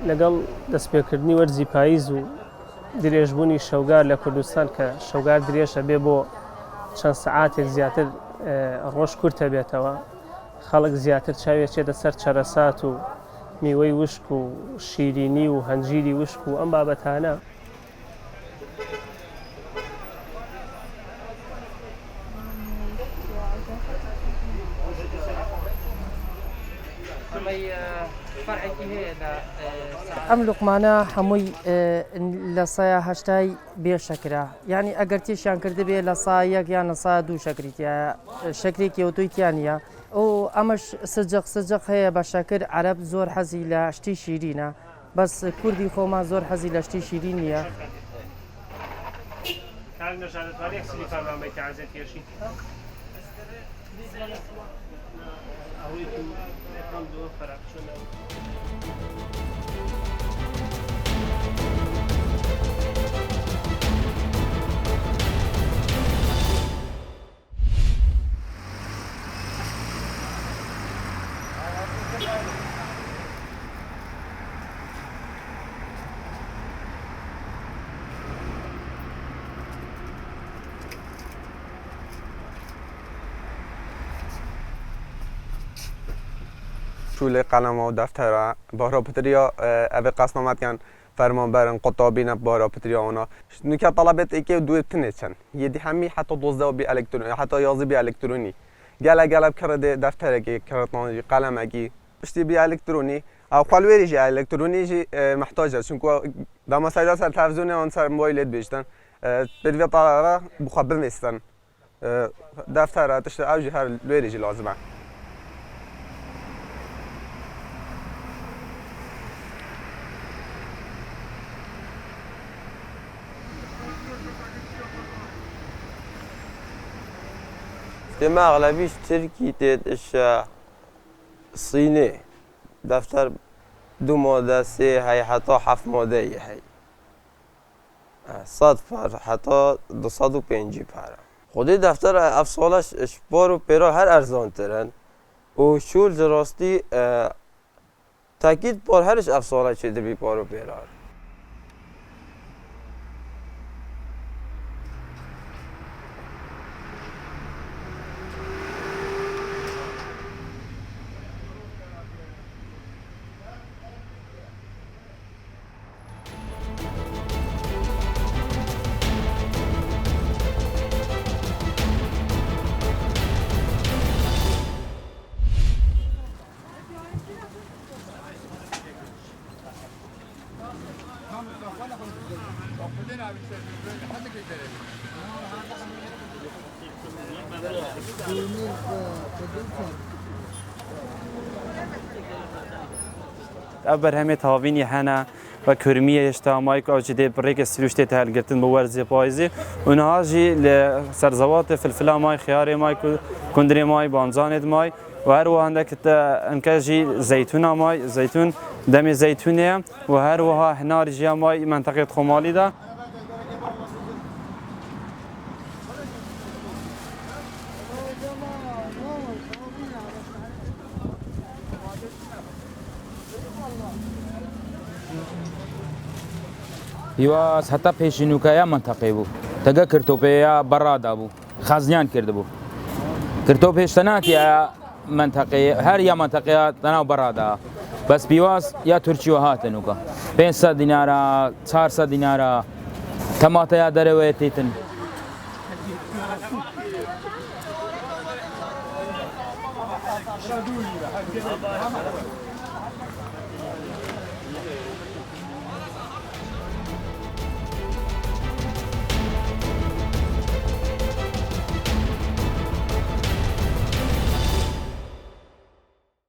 لەگەڵ دەستپێکردنی وەرزی پاییز و درێژبوونی شەوگار لە کوردستان کە شەوگار درێژە بێ بۆ چەند سەعاتێک زیاتر ڕۆژ کورتە بێتەوە، خەڵک زیاتر چاوێچێتە سەر چەرەسات و میوەی وشک و شیرینی و هەنجیری وشک و ئەم بابەتانە. ئەم لوقمانە هەمووی لە سایە هەشتای بێشەکرا، یعنی ئەگەر تێشیان کردبێ لە سا یەک یان لە سا دوو شەکریتە شەکرێکی ئۆتۆیتیانە ئەو ئەمەش سجق هەیە بە شەکر. عەرەب زۆر حەزی لە شتی شیرینە، بەس کوردی خۆمان زۆر حەزی لە شتی شیرین نییە. شوله قلم و دفتر بارا پتریا اوه قسمت کن فرمان برن قطابین بارا پتریا اونا نکه طلبت ای که دوی تنشن یدی همی حتی 12 بی الکترونی حتی 11 بی الکترونی گله کرده دفتر کی کرتنی قلم کی اشتی بی الکترونی او خالوری جی الکترونی جی محتاجه چون که دام سایدا سر تلویزیون آن سر موبایلت بیشتن بدوی طلبه بخبر نیستن دفتر تشت اوجی هر لوری جی لازمه. ما أغلبيش تركي تدش صيني دفتر دو مودة سي هاي حتى حف مودة هاي صد حتى 250 پارا خودی دفتر افسالش اشبار و پیرا هر ارزان ترن و شول راستی تاکید بار هرش افسالش شده بی پار و پیرا أبر همه تهاوینی هنه و کرمیه اجتماعی که آجده برای که سلوشته تهلگرتن بورزی پایزی اونها جی لسرزوات فلفلا مای خیار مای کندری مای بانزاند مای و هر وهنده که انکه جی زیتون مای زیتون دم زیتونه و هر وها هنار جی مای منطقه خمالی ده هیواز حتی پیشینوکایا منطقه بود تگه کرتوپیا برادا بود خزنیان کرده بود کرتوپیش تناتی منطقه هر یا منطقه تناو برادا بس بیواز یا ترکی و هاتنوکا 500 دینارا 400 دینارا تماتا یا دروی تیتن